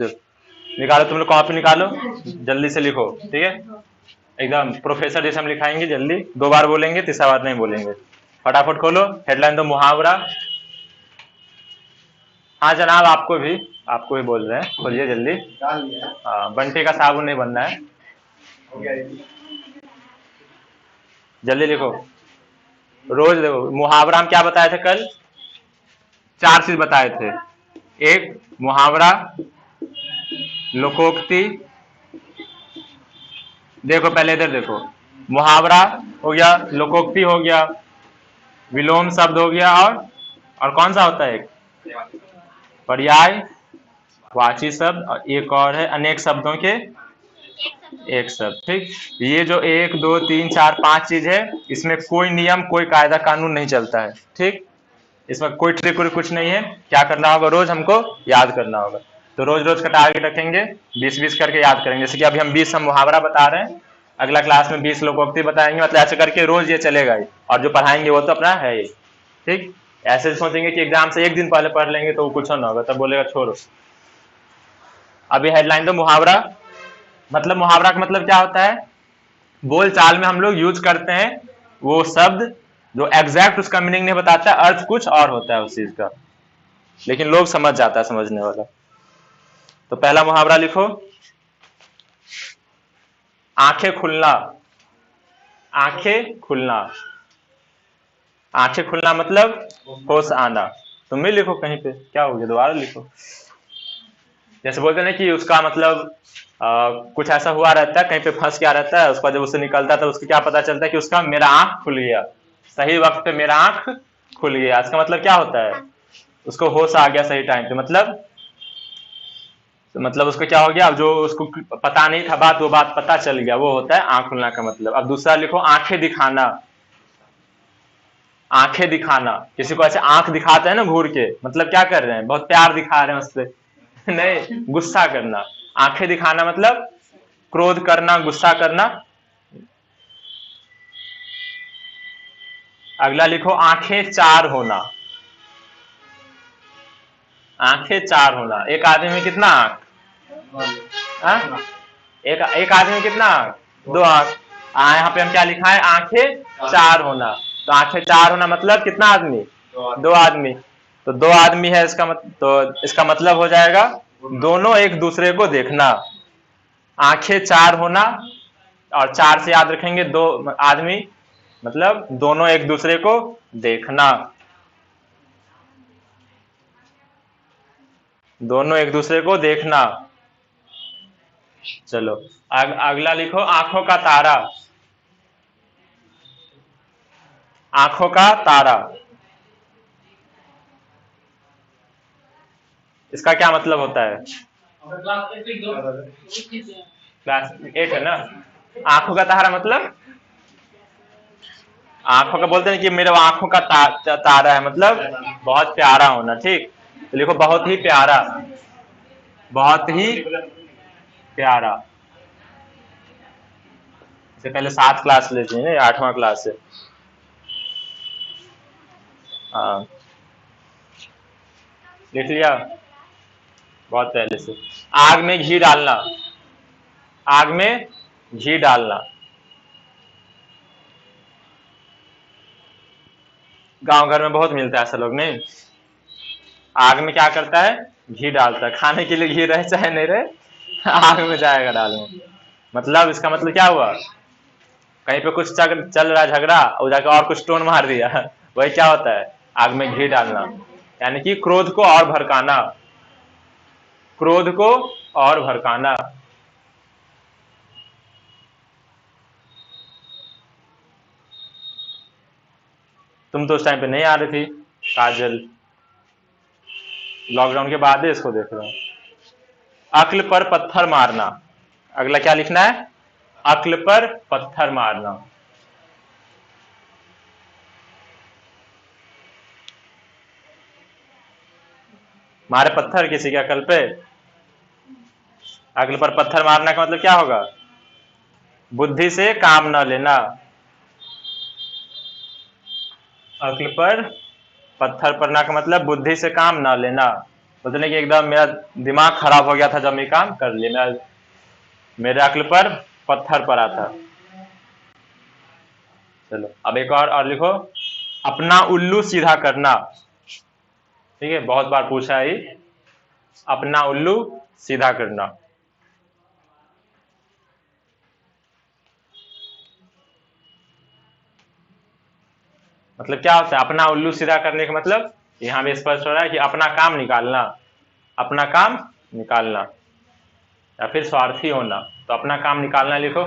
चलो निकालो, तुम लोग कॉपी निकालो, जल्दी से लिखो, ठीक है, एकदम प्रोफेसर जैसे हम लिखाएंगे, जल्दी 2 बार बोलेंगे, तीसरा बार नहीं बोलेंगे। फटाफट खोलो हेडलाइन तो मुहावरा। हाँ जनाब, आपको भी बोल रहे हैं, खोलिए जल्दी। हाँ, बंटी का साबुन नहीं बनना है, जल्दी लिखो। रोज देखो, मुहावरा हम क्या बताए थे कल? 4 चीज बताए थे। एक मुहावरा, लोकोक्ति, देखो पहले इधर देखो, मुहावरा हो गया, लोकोक्ति हो गया, विलोम शब्द हो गया, और कौन सा होता है एक? पर्याय वाची शब्द, और एक और है अनेक शब्दों के एक शब्द। ठीक, ये जो 1 2 3 4 5 चीज है, इसमें कोई नियम, कोई कायदा कानून नहीं चलता है। ठीक, इसमें कोई ट्रिक कुछ नहीं है। क्या करना होगा? रोज हमको याद करना होगा। तो रोज रोज का टारगेट रखेंगे, 20-20 करके याद करेंगे। जैसे कि अभी हम 20 हम मुहावरा बता रहे हैं, अगला क्लास में 20 लोकोक्ति बताएंगे, मतलब ऐसे करके रोज ये चलेगा ही, और जो पढ़ाएंगे वो तो अपना है ही। ठीक, ऐसे सोचेंगे कि एग्जाम से 1 दिन पहले पढ़ लेंगे तो कुछ ना होगा, तब बोलेगा छोड़ो। अभी हेडलाइन तो मुहावरा, मतलब मुहावरा का मतलब क्या होता है? बोल चाल में हम लोग यूज करते हैं वो शब्द जो एग्जैक्ट उसका मीनिंग नहीं बताता, अर्थ कुछ और होता है उस चीज का, लेकिन लोग समझ जाता है, समझने वाला। तो पहला मुहावरा लिखो, आंखें खुलना। आंखें खुलना, आंखें खुलना मतलब होश आना। तुम भी लिखो कहीं पे, क्या हो गया, दोबारा लिखो। जैसे बोलते हैं कि उसका मतलब कुछ ऐसा हुआ रहता है, कहीं पे फंस गया रहता है, उसके बाद जब उससे निकलता है तो उसको क्या पता चलता है कि उसका मेरा आंख खुल गया, सही वक्त पे मेरा आंख खुल गया। इसका मतलब क्या होता है? उसको होश आ गया सही टाइम पे, मतलब उसको क्या हो गया, अब जो उसको पता नहीं था बात, वो बात पता चल गया, वो होता है आंख खुलना का मतलब। अब दूसरा लिखो, आंखें दिखाना। आंखें दिखाना, किसी को ऐसे आंख दिखाते हैं ना घूर के, मतलब क्या कर रहे हैं? बहुत प्यार दिखा रहे हैं उससे नहीं, गुस्सा करना। आंखें दिखाना मतलब क्रोध करना, गुस्सा करना। अगला लिखो, आंखें चार होना। आंखें चार होना, एक आदमी में कितना आंख? एक आदमी में कितना आंख? 2 आंख। यहाँ पे हम क्या लिखा है? आंखें चार होना। तो आंखें चार होना मतलब कितना आदमी? 2 आदमी। तो 2 आदमी है, तो इसका मतलब हो जाएगा दोनों एक दूसरे को देखना। आंखें चार होना, और 4 से याद रखेंगे 2 आदमी, मतलब दोनों एक दूसरे को देखना। दोनों एक दूसरे को देखना। चलो अगला लिखो, आंखों का तारा। आंखों का तारा, इसका क्या मतलब होता है? क्लास 8 है ना। आंखों का तारा मतलब, आंखों का बोलते हैं कि मेरे आंखों का तारा है, मतलब बहुत प्यारा होना। ठीक, तो लिखो बहुत ही प्यारा। बहुत ही प्यारा। इससे पहले 7 क्लास लेती है, 8वां क्लास है। हाँ, लिख लिया बहुत पहले से। आग में घी डालना। आग में घी डालना, गांव घर में बहुत मिलता है ऐसा लोग, नहीं? आग में क्या करता है? घी डालता है। खाने के लिए घी रहे चाहे नहीं रहे, आग में जाएगा डालने। मतलब इसका मतलब क्या हुआ? कहीं पे कुछ चल रहा है झगड़ा, और जाकर और कुछ टोन मार दिया वही क्या होता है? आग में घी डालना, यानी कि क्रोध को और भड़काना। क्रोध को और भड़काना। तुम तो उस टाइम पे नहीं आ रही थी काजल, लॉकडाउन के बाद ही इसको देख रहा हूं। अक्ल पर पत्थर मारना। अगला क्या लिखना है? अक्ल पर पत्थर मारना। मारे पत्थर किसी के अकल पे। अक्ल पर पत्थर मारना का मतलब क्या होगा? बुद्धि से काम न लेना। अक्ल पर पत्थर पड़ना का मतलब बुद्धि से काम न लेना। बोलते नहीं कि एकदम मेरा दिमाग खराब हो गया था जब मैं काम कर लिया, मेरे अक्ल पर पत्थर पड़ा था। चलो अब एक और लिखो, अपना उल्लू सीधा करना। ठीक है, बहुत बार पूछा है ये, अपना उल्लू सीधा करना। मतलब क्या होता है अपना उल्लू सीधा करने का मतलब? यहाँ भी स्पष्ट हो रहा है कि अपना काम निकालना, अपना काम निकालना या फिर स्वार्थी होना। तो अपना काम निकालना लिखो।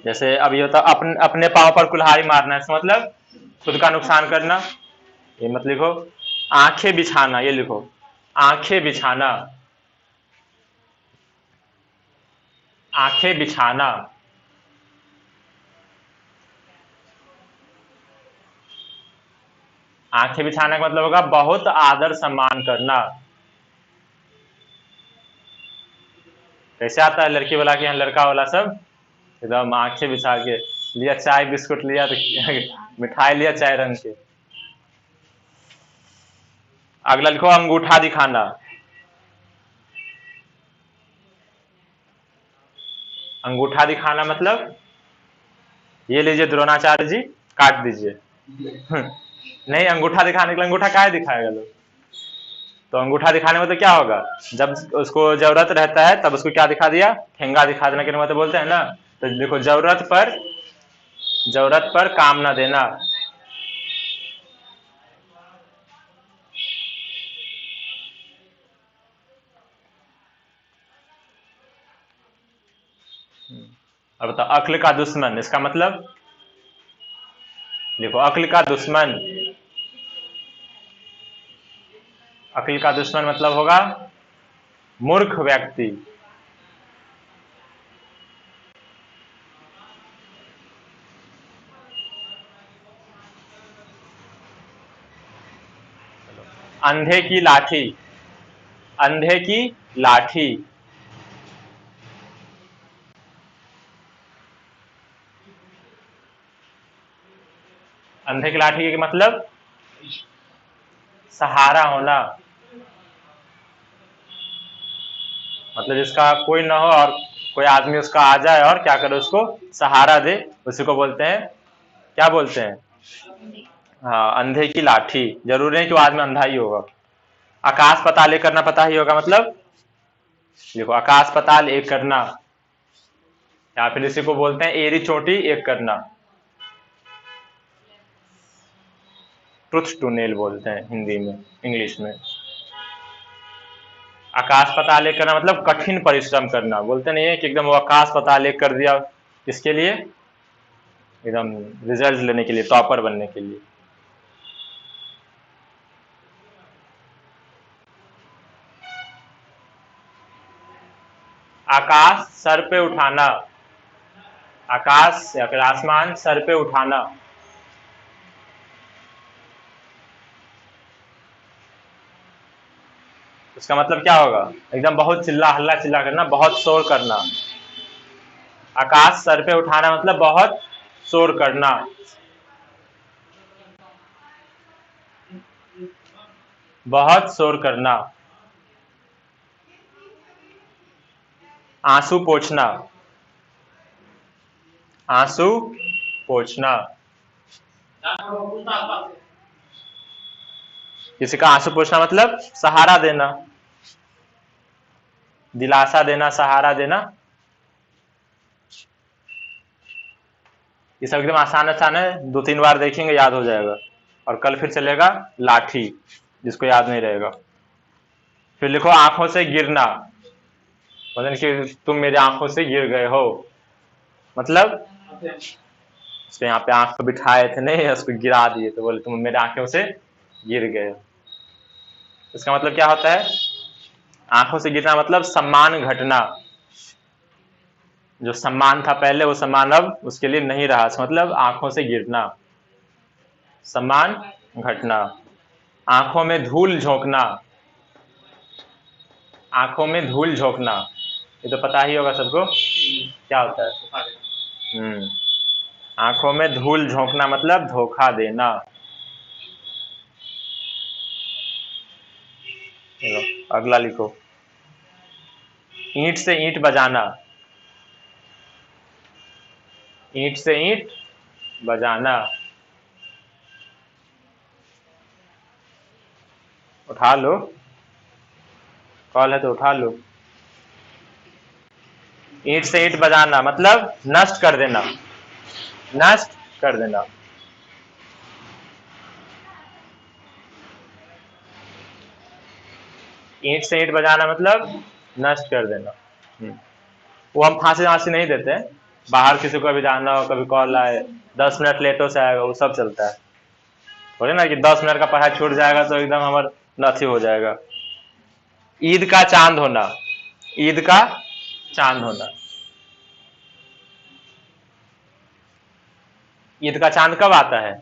जैसे अब ये होता अपने पाँव पर कुल्हाड़ी मारना, इसका मतलब खुद का नुकसान करना। ये मत लिखो। आंखें बिछाना, ये लिखो, आंखें बिछाना, आंखें बिछाना। आंखें बिछाने का मतलब होगा बहुत आदर सम्मान करना। कैसे आता है लड़की वाला के यहाँ लड़का वाला सब एकदम आंखें बिछा के लिया, चाय बिस्कुट लिया तो मिठाई लिया चाय रंग के। अगला लिखो अंगूठा दिखाना। अंगूठा दिखाना मतलब ये लीजिए द्रोणाचार्य जी, काट दीजिए। नहीं, अंगूठा दिखाने के लिए अंगूठा काहे दिखाएगा लोग? तो अंगूठा दिखाने में तो क्या होगा, जब उसको जरूरत रहता है तब उसको क्या दिखा दिया, ठेंगा दिखा देना के मतलब बोलते हैं ना। तो देखो जरूरत पर काम ना देना। अब बताओ अक्ल का दुश्मन, इसका मतलब देखो अक्ल का दुश्मन, अक्ल का दुश्मन मतलब होगा मूर्ख व्यक्ति। अंधे की लाठी, अंधे की लाठी। अंधे की लाठी का मतलब सहारा होना, मतलब जिसका कोई ना हो और कोई आदमी उसका आ जाए और क्या करे, उसको सहारा दे, उसी को बोलते हैं, क्या बोलते हैं? हाँ, अंधे की लाठी। जरूरी नहीं कि वो आदमी अंधा ही होगा। आकाश पताल एक करना पता ही होगा, मतलब देखो आकाश पताल एक करना, या फिर इसी को बोलते हैं एरी चोटी एक करना। ट्रुथ टू नेल बोलते हैं हिंदी में, इंग्लिश में। आकाश पताल एक करना मतलब कठिन परिश्रम करना। बोलते नहीं है कि एकदम वो आकाश पताल एक कर दिया, इसके लिए एकदम रिजल्ट लेने के लिए, टॉपर बनने के लिए। आकाश सर पे उठाना, आकाश या फिर आसमान सर पे उठाना। उसका मतलब क्या होगा, एकदम बहुत चिल्ला हल्ला चिल्ला करना, बहुत शोर करना। आकाश सर पे उठाना मतलब बहुत शोर करना। बहुत शोर करना। आंसू पोंछना, आंसू पोंछना। किसी का आंसू पोंछना मतलब सहारा देना, दिलासा देना, सहारा देना। ये सब एकदम आसान आसान है, 2-3 बार देखेंगे याद हो जाएगा। और कल फिर चलेगा लाठी, जिसको याद नहीं रहेगा। फिर लिखो आंखों से गिरना, मतलब कि तुम मेरी आंखों से गिर गए हो, मतलब उसके यहाँ पे आंख को बिठाए थे, नहीं उसको गिरा दिए तो बोले तुम मेरे आंखों से गिर गए। इसका मतलब क्या होता है, आंखों से गिरना मतलब सम्मान घटना। जो सम्मान था पहले वो सम्मान अब उसके लिए नहीं रहा, मतलब आंखों से गिरना, सम्मान घटना। आंखों में धूल झोंकना, आंखों में धूल झोंकना, ये तो पता ही होगा सबको क्या होता है। आंखों में धूल झोंकना मतलब धोखा देना। चलो अगला लिखो। ईंट से ईंट बजाना। ईंट से ईंट बजाना। उठा लो, कॉल है तो उठा लो। ईंट से ईंट बजाना मतलब नष्ट कर देना, नष्ट कर देना। ईंट से ईंट बजाना मतलब नष्ट कर देना। वो हम फांसी वांसी नहीं देते हैं, बाहर किसी को भी जाना हो, कभी कॉल आए 10 मिनट लेटो से आएगा, वो सब चलता है। बोले ना कि 10 मिनट का पढ़ाई छूट जाएगा तो एकदम हमारा नथी हो जाएगा। ईद का चांद होना, ईद का चांद होना। ईद का चांद कब आता है?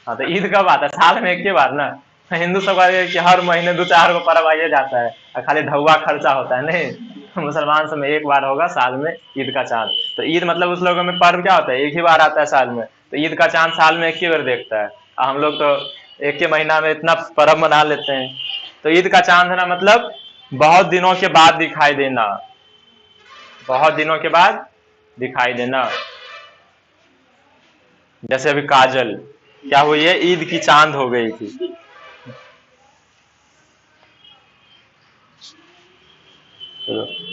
हाँ तो ईद कब आता है? साल में एक ही बार ना। हिंदू सब कि हर महीने 2-4 को पर्व आइए जाता है और खाली ढौआ खर्चा होता है, नहीं। मुसलमान सब में एक बार होगा साल में ईद का चांद। तो ईद मतलब उस लोगों में पर्व क्या होता है? एक ही बार आता है साल में, तो ईद का चांद साल में एक ही बार देखता है। और हम लोग तो एक ही महीना में इतना पर्व मना लेते हैं। तो ईद का चांद है ना मतलब बहुत दिनों के बाद दिखाई देना, बहुत दिनों के बाद दिखाई देना। जैसे अभी काजल क्या हुई है? ईद की चांद हो गई थी।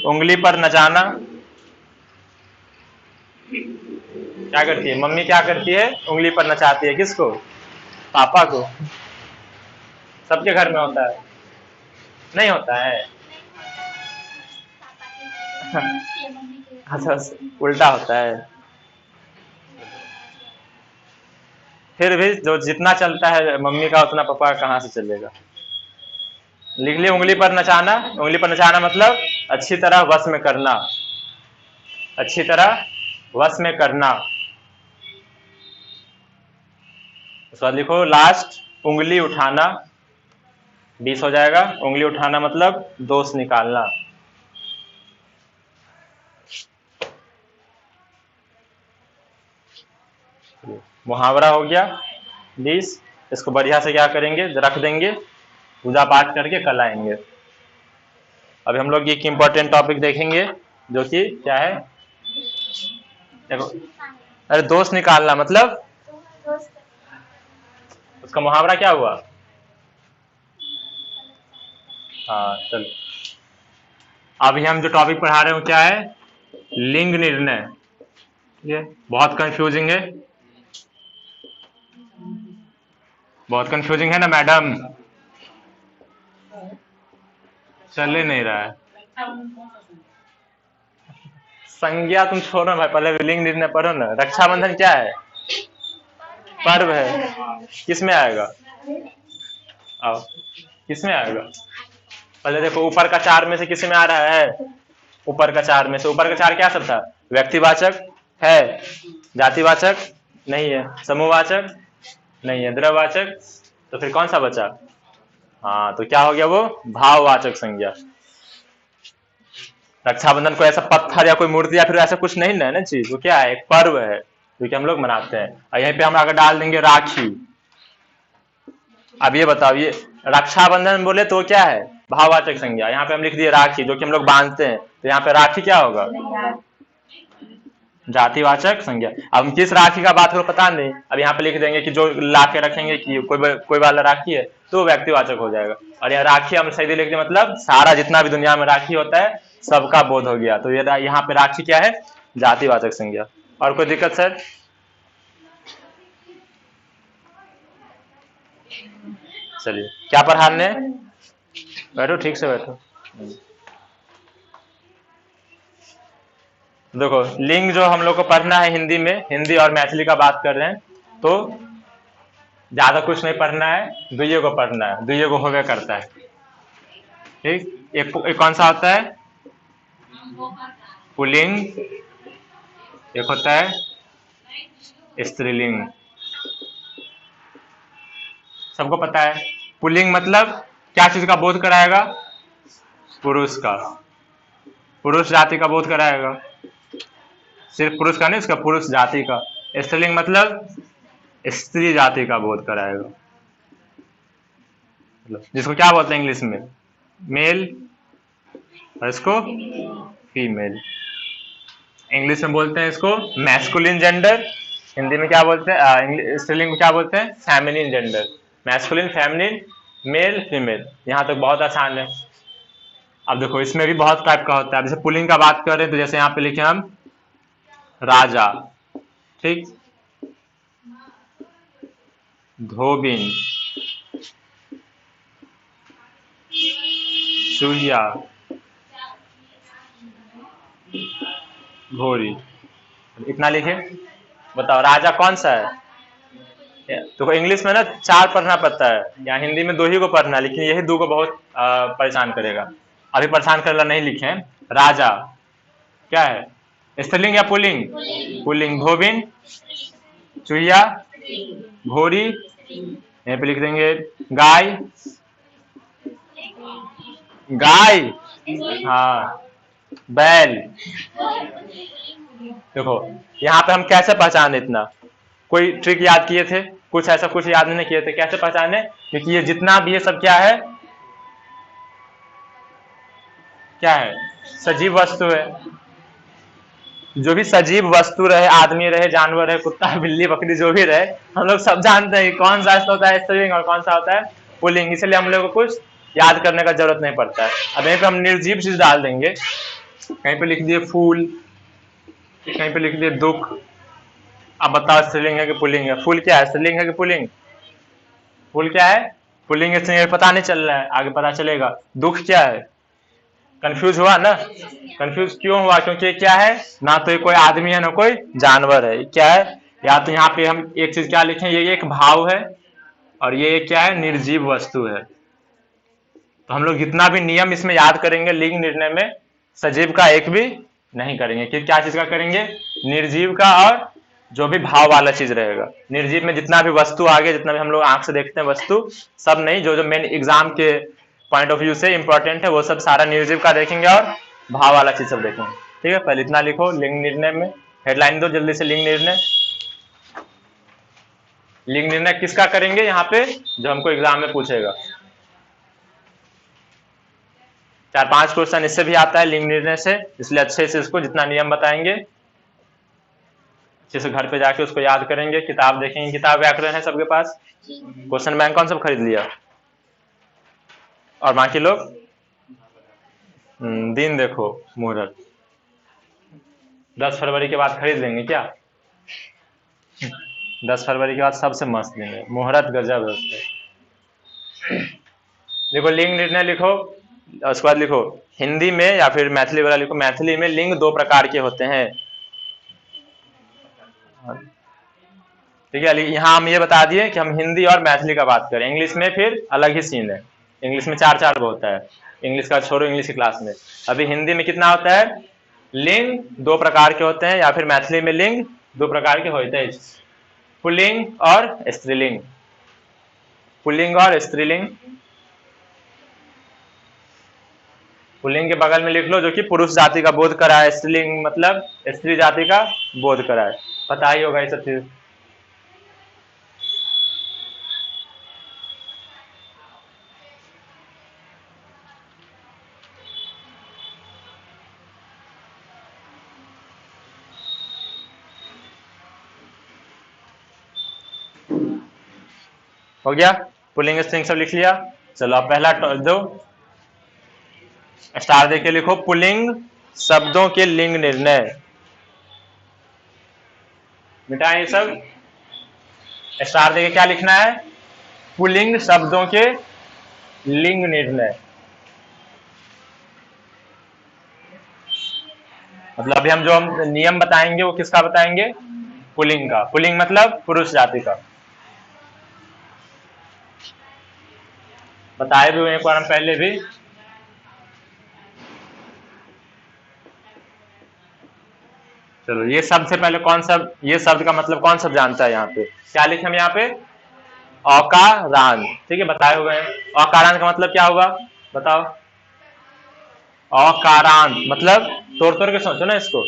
उंगली पर नचाना। क्या करती है मम्मी? क्या करती है? उंगली पर नचाती है। किसको? पापा को। सबके घर में होता है? नहीं होता है। अच्छा उल्टा होता है। फिर भी जो जितना चलता है मम्मी का उतना पापा कहाँ से चलेगा। लिख लिया उंगली पर नचाना। उंगली पर नचाना मतलब अच्छी तरह वश में करना, अच्छी तरह वश में करना। उसके बाद लिखो लास्ट उंगली उठाना। 20 हो जाएगा। उंगली उठाना मतलब दोष निकालना। मुहावरा हो गया 20। इसको बढ़िया से क्या करेंगे? रख देंगे, पूजा पाठ करके कल आएंगे। अभी हम लोग एक इम्पोर्टेंट टॉपिक देखेंगे जो कि क्या है? देखो, अरे दोस्त निकालना मतलब उसका मुहावरा क्या हुआ? हाँ चल, अभी हम जो टॉपिक पढ़ा रहे हो क्या है? लिंग निर्णय। ये बहुत कंफ्यूजिंग है, बहुत कंफ्यूजिंग है ना मैडम? चल ही नहीं रहा है। संज्ञा तुम छोड़ो भाई, पहले लिंग निर्णय पढ़ो ना। रक्षाबंधन क्या है? पर्व है। किस में आएगा? आओ, किस में आएगा? पहले देखो ऊपर का 4 में से किस में आ रहा है? ऊपर का 4 में से, ऊपर का 4 क्या सब था? व्यक्तिवाचक है, जातिवाचक नहीं है, समूहवाचक नहीं है, द्रव्यवाचक। तो फिर कौन सा बचा? हाँ तो क्या हो गया वो? भाववाचक संज्ञा। रक्षाबंधन को ऐसा पत्थर या कोई मूर्ति या फिर ऐसा कुछ नहीं ना है ना चीज, वो क्या है? एक पर्व है जो कि हम लोग मनाते हैं। और यहीं पे हम अगर डाल देंगे राखी। अब ये बताओ, ये रक्षाबंधन बोले तो क्या है? भाववाचक संज्ञा। यहाँ पे हम लिख दिए राखी जो कि हम लोग बांधते हैं, तो यहाँ पे राखी क्या होगा? जातिवाचक संज्ञा। अब हम किस राखी का बात हो पता नहीं, अब यहाँ पे लिख देंगे कि जो ला के रखेंगे कि कोई वाला राखी है तो व्यक्तिवाचक हो जाएगा। और यहाँ राखी हम सही लिख दें मतलब सारा जितना भी दुनिया में राखी होता है सबका बोध हो गया। तो ये यहाँ पे राखी क्या है? जातिवाचक संज्ञा। और कोई दिक्कत सर? चलिए क्या पढ़ाने? बैठो ठीक से बैठो। देखो लिंग जो हम लोग को पढ़ना है हिंदी में, हिंदी और मैथिली का बात कर रहे हैं, तो ज्यादा कुछ नहीं पढ़ना है, दुइये को पढ़ना है, दुइये को होवे करता है। ठीक, एक कौन सा होता है? पुल्लिंग, एक होता है स्त्रीलिंग। सबको पता है। पुल्लिंग मतलब क्या चीज का बोध कराएगा? पुरुष का। पुरुष जाति का बोध कराएगा, सिर्फ पुरुष का नहीं, उसका पुरुष जाति का। स्त्रीलिंग मतलब स्त्री जाति का बोध कराएगा, जिसको क्या बोलते हैं इंग्लिश में मेल, और इसको फीमेल। इंग्लिश में बोलते हैं इसको मैस्कुलिन जेंडर, हिंदी में क्या बोलते हैं, स्त्रीलिंग में क्या बोलते हैं feminine gender. Masculine, feminine, male, female. यहां तक बहुत आसान है। अब देखो इसमें भी बहुत टाइप का होता है। जैसे पुल्लिंग का बात कर रहे हैं तो जैसे यहाँ पे लिखे हम राजा, ठीक, धोबिन, चूहिया, घोड़ी, इतना लिखे। बताओ राजा कौन सा है? तो इंग्लिश में ना 4 पढ़ना पड़ता है, या हिंदी में 2 ही को पढ़ना है, लेकिन यही 2 को बहुत परेशान करेगा। अभी परेशान करना नहीं लिखे हैं। राजा क्या है, स्त्रीलिंग या पुल्लिंग? पुल्लिंग। धोबिन, चूहिया, घोड़ी, यहीं पे लिख देंगे गाय, गाय, हाँ, बैल। देखो यहाँ पे हम कैसे पहचाने, इतना कोई ट्रिक याद किए थे? कुछ ऐसा कुछ याद नहीं किए थे, कैसे पहचाने? क्योंकि ये जितना भी ये सब क्या है, क्या है, सजीव वस्तु है। जो भी सजीव वस्तु रहे, आदमी रहे, जानवर रहे, कुत्ता, बिल्ली, बकरी, जो भी रहे, हम लोग सब जानते हैं कौन सा होता है स्त्रीलिंग और कौन सा होता है पुल्लिंग। इसलिए हम लोग को कुछ याद करने का जरूरत नहीं पड़ता है। अब यहीं पे हम निर्जीव चीज डाल देंगे, कहीं पे लिख दिए फूल, कहीं पे लिख दिए दुख। अब बताओ स्त्रीलिंग है कि पुल्लिंग है? फूल क्या है, स्त्रीलिंग है कि पुल्लिंग? फूल क्या है, पुल्लिंग स्त्रीलिंग पता नहीं चल रहा है, आगे पता चलेगा। दुख क्या है? कंफ्यूज हुआ ना? कंफ्यूज क्यों हुआ? क्योंकि क्या है, ना तो ये कोई आदमी है ना कोई जानवर है। क्या है, या तो यहाँ पे हम एक चीज क्या लिखें, ये एक भाव है, और ये क्या है, निर्जीव वस्तु है। तो हम लोग जितना भी नियम इसमें याद करेंगे लिंग निर्णय में, सजीव का एक भी नहीं करेंगे। कि क्या चीज का करेंगे? निर्जीव का, और जो भी भाव वाला चीज रहेगा। निर्जीव में जितना भी वस्तु आगे, जितना भी हम लोग आंख से देखते हैं वस्तु, सब नहीं, जो जो मेन एग्जाम के पॉइंट ऑफ व्यू से इंपॉर्टेंट है वो सब सारा निर्जीव का देखेंगे, और भाव वाला चीज सब देखेंगे। ठीक है, पहले इतना लिखो लिंग निर्णय में। हेडलाइन दो जल्दी से, लिंग निर्णय। लिंग निर्णय किसका करेंगे यहाँ पे, जो हमको एग्जाम में पूछेगा। 4-5 क्वेश्चन इससे भी आता है लिंग निर्णय से, इसलिए अच्छे से इसको जितना नियम बताएंगे अच्छे से घर पे जाके उसको याद करेंगे। किताब देखेंगे, किताब व्याकरण है सबके पास? क्वेश्चन बैंक कौन सब खरीद लिया? और बाकी लोग दिन देखो, मुहूर्त 10 फरवरी के बाद खरीद लेंगे क्या? 10 फरवरी के बाद सबसे मस्त दिन है, मुहूर्त गजब है उसके। देखो लिंग निर्णय लिखो, उसके बाद लिखो हिंदी में, या फिर मैथिली वाला लिखो, मैथिली में लिंग 2 प्रकार के होते हैं। ठीक है, यहाँ हम ये बता दिए कि हम हिंदी और मैथिली का बात करें। इंग्लिश में फिर अलग ही सीन है, इंग्लिश में 4 होता है। इंग्लिश का छोड़ो, इंग्लिश की क्लास में। अभी हिंदी में कितना होता है? लिंग 2 प्रकार के होते हैं, या फिर मैथिली में लिंग 2 प्रकार के होते हैं, पुल्लिंग और स्त्रीलिंग। पुल्लिंग और स्त्रीलिंग। पुल्लिंग के बगल में लिख लो जो कि पुरुष जाति का बोध कराए, स्त्रीलिंग मतलब स्त्री जाति का बोध कराए। पता ही होगा ये सब चीज। हो गया, पुल्लिंग स्त्रीलिंग सब लिख लिया। चलो अब पहला दो स्टार देके लिखो, पुल्लिंग शब्दों के लिंग निर्णय। मिटाएं ये सब, स्टार देके क्या लिखना है? पुल्लिंग शब्दों के लिंग निर्णय। मतलब अभी हम जो नियम बताएंगे वो किसका बताएंगे? पुल्लिंग का। पुल्लिंग मतलब पुरुष जाति का। बताए भी हुए एक बार हम पहले भी। चलो ये सबसे पहले कौन सा, ये शब्द का मतलब कौन सब जानता है? यहाँ पे क्या लिखे हम? यहाँ पे औकारान। ठीक है, बताए हुए हैं। औकारान का मतलब क्या होगा बताओ? अकारांत मतलब तोड़ तोड़ के सोचो ना इसको।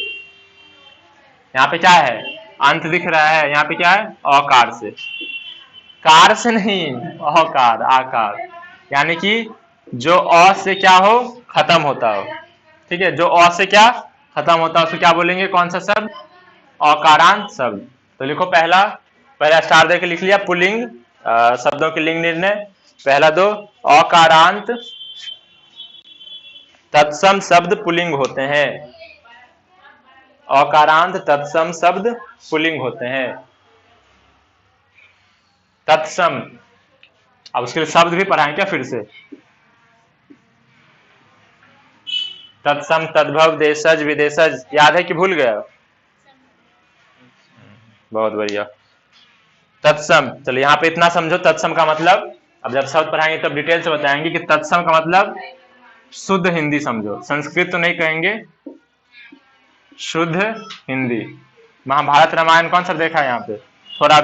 यहाँ पे क्या है, अंत दिख रहा है, यहाँ पे क्या है, अकार से, कार से नहीं, अकार, आकार, यानी कि जो अ से क्या हो, खत्म होता हो। ठीक है, जो अ से क्या खत्म होता है उसको क्या बोलेंगे, कौन सा शब्द, अकारांत शब्द। तो लिखो पहला स्टार देके लिख लिया, पुल्लिंग शब्दों के लिंग निर्णय। पहला दो, अकारांत तत्सम शब्द पुल्लिंग होते हैं, अकारांत तत्सम शब्द पुल्लिंग होते हैं, तत्सम। अब उसके लिए शब्द भी पढ़ाएं क्या फिर से, तत्सम, तद्भव, देशज, विदेशज, याद है कि भूल गया? बहुत बढ़िया। तत्सम, चलो यहाँ पे इतना समझो तत्सम का मतलब। अब जब शब्द पढ़ाएंगे तब डिटेल से बताएंगे कि तत्सम का मतलब शुद्ध हिंदी समझो, संस्कृत तो नहीं कहेंगे, शुद्ध हिंदी। महाभारत रामायण कौन सा देखा है यहाँ पे, थोड़ा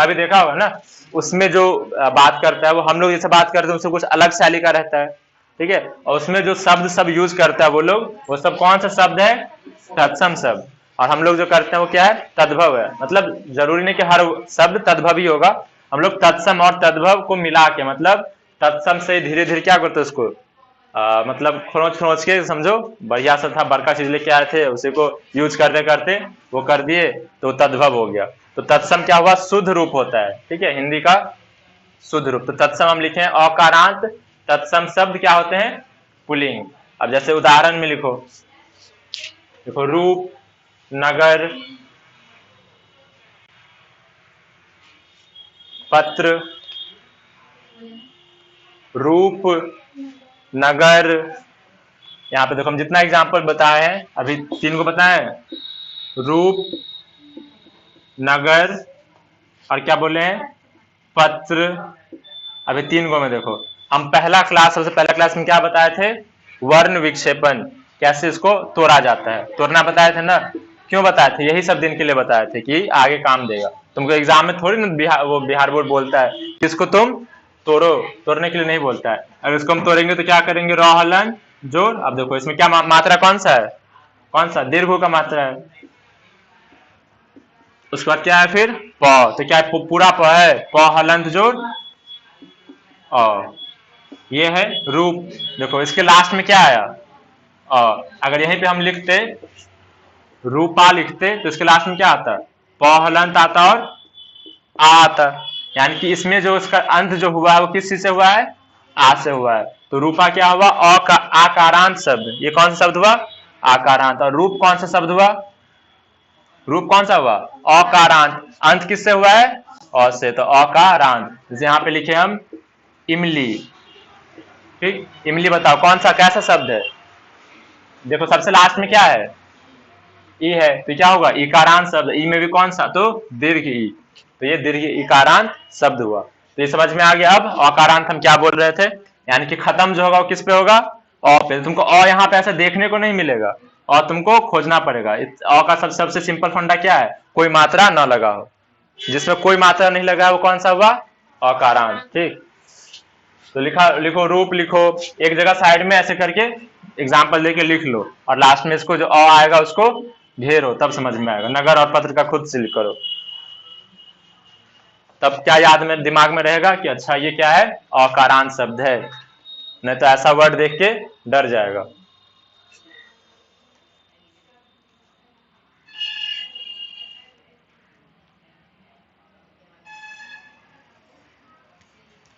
भी देखा होगा ना, उसमें जो बात करता है वो हम लोग जैसे बात करते हैं उससे कुछ अलग शैली का रहता है। ठीक है, और उसमें जो शब्द सब यूज करता है वो लोग, वो सब कौन सा शब्द है, तत्सम शब्द। और हम लोग जो करते हैं वो क्या है, तद्भव है। मतलब जरूरी नहीं कि हर शब्द तद्भव ही होगा, हम लोग तत्सम और तद्भव को मिला के, मतलब तत्सम से धीरे धीरे क्या करते उसको मतलब खरोच खरोच के समझो, बढ़िया सा था, बड़का चीज लेके आए थे, उसी को यूज करते करते वो कर दिए तो तद्भव हो गया। तो तत्सम क्या हुआ, शुद्ध रूप होता है। ठीक है, हिंदी का शुद्ध रूप। तो तत्सम हम लिखे हैं, अकारांत तत्सम शब्द क्या होते हैं, पुल्लिंग। अब जैसे उदाहरण में लिखो, देखो रूप, नगर, पत्र, रूप, नगर। यहाँ पे देखो हम जितना एग्जाम्पल बताए हैं, अभी 3 को बताए हैं, रूप, नगर और क्या बोले हैं, पत्र। अभी 3 को में देखो, हम सबसे पहला क्लास में क्या बताए थे, वर्ण विक्षेपण, कैसे इसको तोड़ा जाता है, तोड़ना बताए थे ना। क्यों बताए थे, यही सब दिन के लिए बताए थे कि आगे काम देगा तुमको। एग्जाम में थोड़ी ना बिहार बोर्ड बोलता है कि इसको तुम तोड़ो, तोड़ने के लिए नहीं बोलता है। अगर इसको हम तोड़ेंगे तो क्या करेंगे, र हलन जोड़। अब देखो इसमें क्या मात्रा कौन सा है, कौन सा, दीर्घ का मात्रा है। उसके बाद क्या है फिर प, तो क्या है, पूरा प है, प हलंत जोड़ अ, ये है रूप। देखो इसके लास्ट में क्या आया, अगर यहीं पे हम लिखते रूपा लिखते तो इसके लास्ट में क्या आता, प हलंत आता और आ आता। यानी कि इसमें जो इसका अंत जो हुआ है वो किस चीज से हुआ है, आ से हुआ है। तो रूपा क्या हुआ, आकारांत शब्द। ये कौन सा शब्द हुआ, आकारांत। और रूप कौन सा शब्द हुआ, रूप कौन सा हुआ, अकारांत। अंत किससे हुआ है, अ से, तो अकारांत। जैसे यहाँ पे लिखे हम इमली। ठीक, इमली बताओ कौन सा, कैसा शब्द है, देखो सबसे लास्ट में क्या है, ई है, तो क्या होगा, इकारांत शब्द। ई में भी कौन सा, तो दीर्घ ई, तो ये दीर्घ इकारांत शब्द हुआ। तो ये समझ में आ गया। अब अकारांत हम क्या बोल रहे थे, यानी कि खत्म जो होगा वो किस पे होगा, अ पे। तुमको अ यहाँ पे ऐसे देखने को नहीं मिलेगा, और तुमको खोजना पड़ेगा। अ का सबसे सिंपल फंडा क्या है, कोई मात्रा न लगा हो। जिसमें कोई मात्रा नहीं लगा है वो कौन सा हुआ, अकारांत। ठीक, तो लिखो रूप, लिखो एक जगह साइड में ऐसे करके एग्जाम्पल लेके लिख लो, और लास्ट में इसको जो अ आएगा उसको घेरो, तब समझ में आएगा। नगर और पत्र का खुद से करो, तब क्या याद में दिमाग में रहेगा कि अच्छा ये क्या है, अकारांत शब्द है। नहीं तो ऐसा वर्ड देख के डर जाएगा।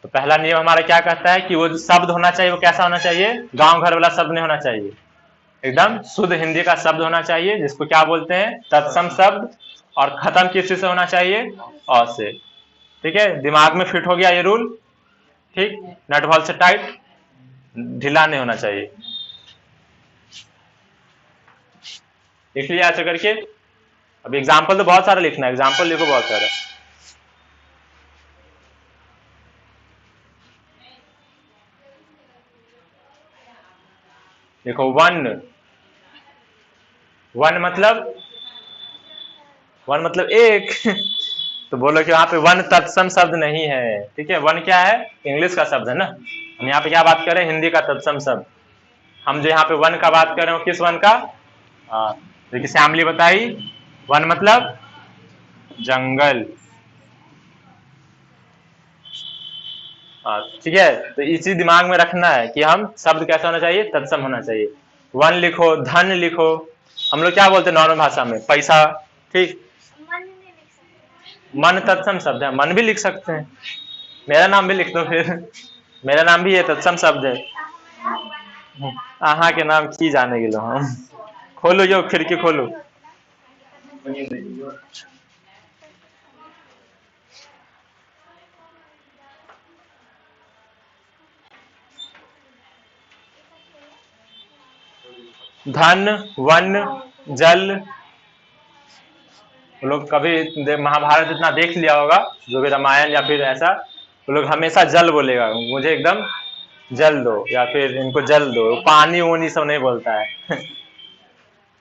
तो पहला नियम हमारा क्या कहता है कि वो जो शब्द होना चाहिए वो कैसा होना चाहिए, गांव घर वाला शब्द नहीं होना चाहिए, एकदम शुद्ध हिंदी का शब्द होना चाहिए, जिसको क्या बोलते हैं, तत्सम शब्द। और खत्म किस चीज से होना चाहिए, अ से। ठीक है, दिमाग में फिट हो गया ये रूल। ठीक, नट बॉल्ट से टाइट, ढीला नहीं होना चाहिए। लिख लिया ऐसे करके। अब एग्जाम्पल तो बहुत सारा लिखना है, एग्जाम्पल लिखो बहुत सारा। देखो वन, वन मतलब एक तो बोलो कि वहां पे वन तत्सम शब्द नहीं है। ठीक है, वन क्या है, इंग्लिश का शब्द है ना, हम यहाँ पे क्या बात करें, हिंदी का तत्सम शब्द। हम जो यहाँ पे वन का बात कर रहे हो, किस वन का? देखिए श्यामली बताई, वन मतलब जंगल। ठीक है, तो इसी दिमाग में रखना है कि हम शब्द कैसा होना चाहिए, तत्सम होना चाहिए। वन लिखो, धन लिखो, हम लोग क्या बोलते हैं नॉर्मल भाषा में, पैसा। ठीक, मन तत्सम शब्द है, मन भी लिख सकते हैं। मेरा नाम भी लिख दो फिर, मेरा नाम भी ये तत्सम शब्द है। आहा के नाम की जाने गिलो हम। खोलो यो खिड़की खोलो। धन, वन, जल। लोग कभी महाभारत इतना देख लिया होगा, जो भी रामायण या फिर ऐसा, वो लोग हमेशा जल बोलेगा, मुझे एकदम जल दो, या फिर इनको जल दो। पानी वानी सब नहीं बोलता है।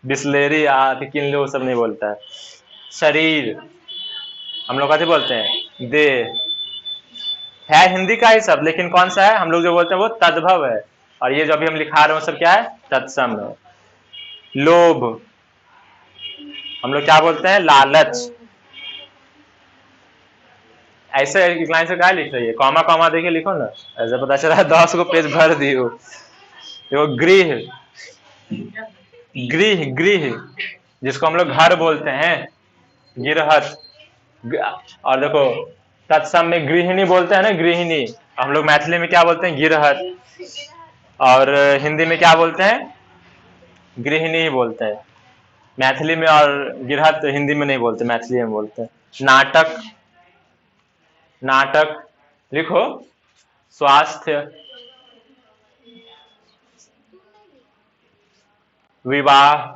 बिस्लेरी किन लो सब नहीं बोलता है। शरीर हम लोग कैसे बोलते हैं, देह। है हिंदी का ही सब, लेकिन कौन सा है, हम लोग जो बोलते हैं वो तद्भव है, और ये जो अभी हम लिखा रहे हैं वो सब क्या है, तत्सम है। लोभ हम लोग क्या बोलते हैं, लालच। ऐसे एक लाइन से क्या लिख रही है, कॉमा कॉमा देके लिखो ना, ऐसे पता चला 10 को पेज भर दियो। देखो गृह, गृह गृह जिसको हम लोग घर बोलते हैं, गिरहत। और देखो तत्सम में गृहिणी बोलते हैं ना, गृहिणी। हम लोग मैथिली में क्या बोलते हैं, गिरहत। और हिंदी में क्या बोलते हैं, गृहिणी ही बोलते हैं मैथिली में, और गिरहत हिंदी में नहीं बोलते, मैथिली में बोलते हैं। नाटक, नाटक लिखो। स्वास्थ्य, विवाह,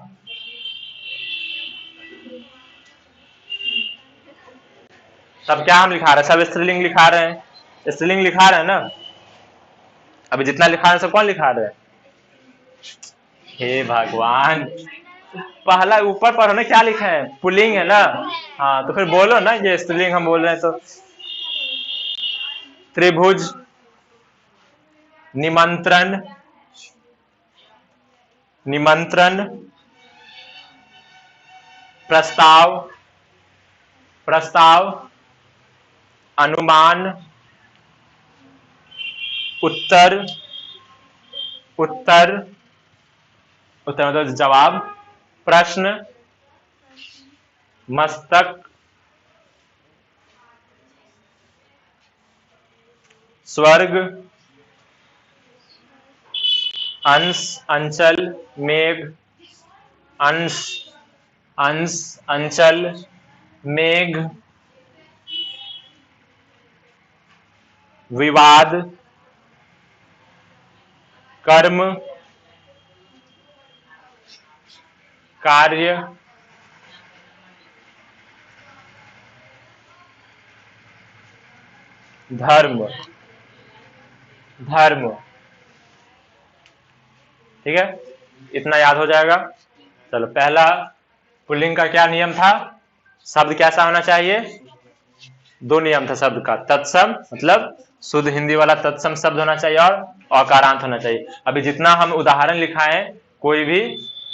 सब क्या हम लिखा रहे हैं, सब स्त्रीलिंग लिखा रहे हैं, स्त्रीलिंग लिखा रहे हैं ना। अभी जितना लिखा रहे हैं सब कौन लिखा रहे हैं, हे भगवान। पहला ऊपर पढ़ो ना, क्या लिखा है, पुल्लिंग है ना। हाँ तो फिर बोलो ना, ये स्त्रीलिंग हम बोल रहे हैं तो। त्रिभुज, निमंत्रण, निमंत्रण, प्रस्ताव, प्रस्ताव, अनुमान, उत्तर, उत्तर, उत्तर मतलब जवाब, प्रश्न, मस्तक, स्वर्ग, अंश, अंचल, मेघ, अंश, अंश, अंचल, मेघ, विवाद, कर्म, कार्य, धर्म, धर्म। ठीक है, इतना याद हो जाएगा। चलो, पहला पुल्लिंग का क्या नियम था, शब्द कैसा होना चाहिए, 2 नियम था शब्द का, तत्सम मतलब शुद्ध हिंदी वाला तत्सम शब्द होना चाहिए, और अकारांत होना चाहिए। अभी जितना हम उदाहरण लिखा है, कोई भी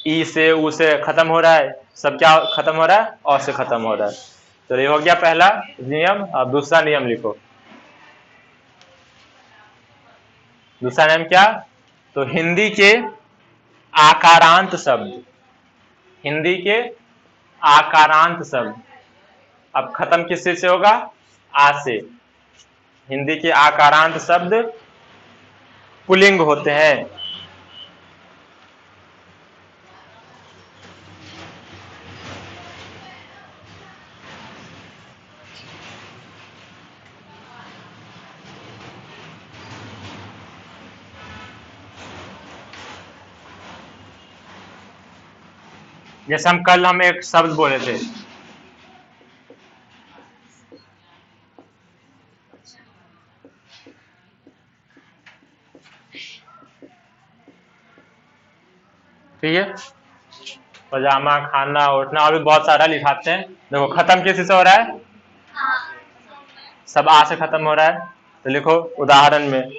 ई से, ऊ से खत्म हो रहा है, सब क्या खत्म हो रहा है, अ से खत्म हो रहा है। तो ये हो गया पहला नियम। अब दूसरा नियम लिखो। दूसरा नियम क्या, तो हिंदी के आकारांत शब्द, हिंदी के आकारांत शब्द अब खत्म किस से होगा, आ से। हिंदी के आकारांत शब्द पुल्लिंग होते हैं। जैसे हम एक शब्द बोले थे, ठीक है, पजामा, खाना, उठना, और भी बहुत सारा लिखाते हैं। देखो खत्म किस से हो रहा है, सब आ से खत्म हो रहा है। तो लिखो उदाहरण में,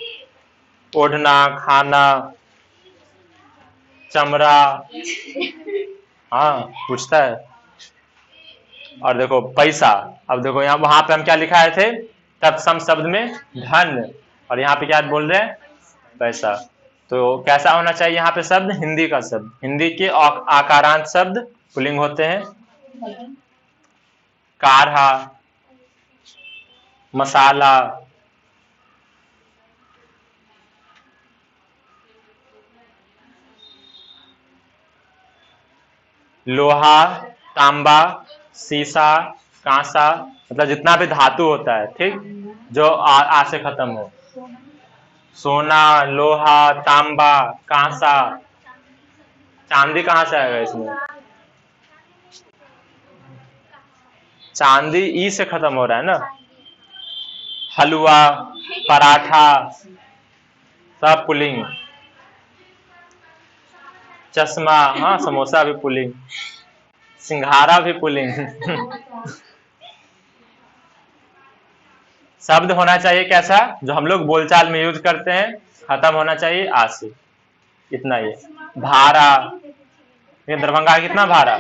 ओढ़ना, खाना, चमड़ा, हाँ पूछता है। और देखो पैसा, अब देखो यहाँ वहां पे हम क्या लिखाए थे, तत्सम शब्द में धन, और यहाँ पे क्या बोल रहे हैं, पैसा। तो कैसा होना चाहिए यहाँ पे शब्द, हिंदी का शब्द, हिंदी के आकारांत शब्द पुल्लिंग होते हैं। काढ़ा, मसाला, लोहा, तांबा, शीशा, कांसा, मतलब जितना भी धातु होता है, ठीक, जो आ से खत्म हो, सोना, लोहा, तांबा, कांसा। चांदी कहाँ से आएगा इसमें, चांदी ई से खत्म हो रहा है ना। हलवा, पराठा, सब पुल्लिंग। चश्मा, हाँ समोसा भी पुल्लिंग, सिंघाड़ा भी पुल्लिंग। शब्द होना चाहिए कैसा, जो हम लोग बोलचाल में यूज करते हैं, खत्म होना चाहिए आ से, इतना ही। भारा, ये दरभंगा कितना भारा,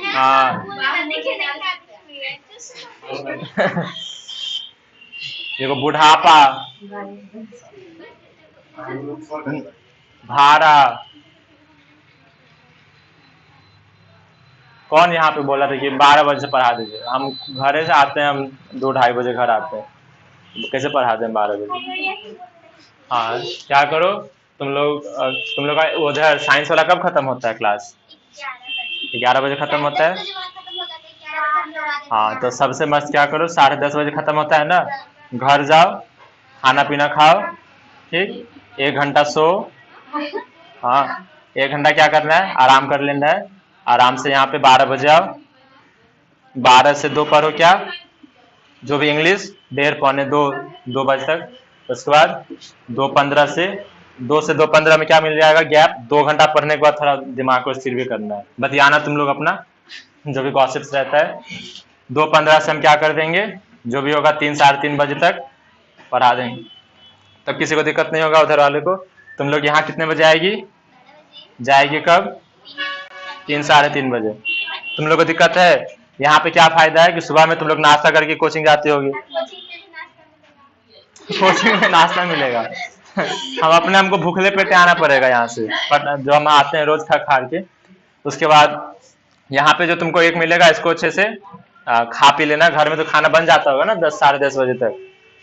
हाँ। देखो बुढ़ापा, भारा। कौन यहाँ पे बोला था कि 12 बजे से पढ़ा दीजिए, हम घरे से आते हैं, हम 2-2:30 बजे घर आते हैं, कैसे पढ़ाते हैं 12 बजे। हाँ क्या करो तुम लोग का उधर साइंस वाला कब खत्म होता है क्लास, 11 बजे खत्म होता है। हाँ तो सबसे मस्त क्या करो, 10:30 बजे खत्म होता है ना, घर जाओ, खाना पीना खाओ, ठीक, 1 घंटा सो, हाँ 1 घंटा क्या करना है, आराम कर लेना है, आराम से यहाँ पे 12 बजे आओ, 12 से 2 पढ़ो क्या, जो भी इंग्लिश, 1:30 पौने 2 बजे तक। उसके बाद 2 से 2:15 में क्या मिल जाएगा, गैप। 2 घंटा पढ़ने के बाद थोड़ा दिमाग को स्थिर भी करना है, बतियाना तुम लोग अपना जो भी गॉसिप्स रहता है। 2:15 से हम क्या कर देंगे, जो भी होगा 3-3:30 बजे तक पढ़ा देंगे, तब किसी को दिक्कत नहीं होगा उधर वाले को। तुम लोग यहाँ कितने बजे जाएगी कब, 3-3:30 बजे। तुम लोग को दिक्कत है, यहाँ पे क्या फायदा है कि सुबह में तुम लोग नाश्ता करके कोचिंग जाती होगी, कोचिंग में नाश्ता मिलेगा। हम अपने हमको भूखले पेटे आना पड़ेगा यहाँ से, जो हम आते हैं रोज खा के। उसके बाद यहाँ पे जो तुमको एक मिलेगा, इसको अच्छे से खा पी लेना। घर में तो खाना बन जाता होगा ना 10-10:30 बजे तक,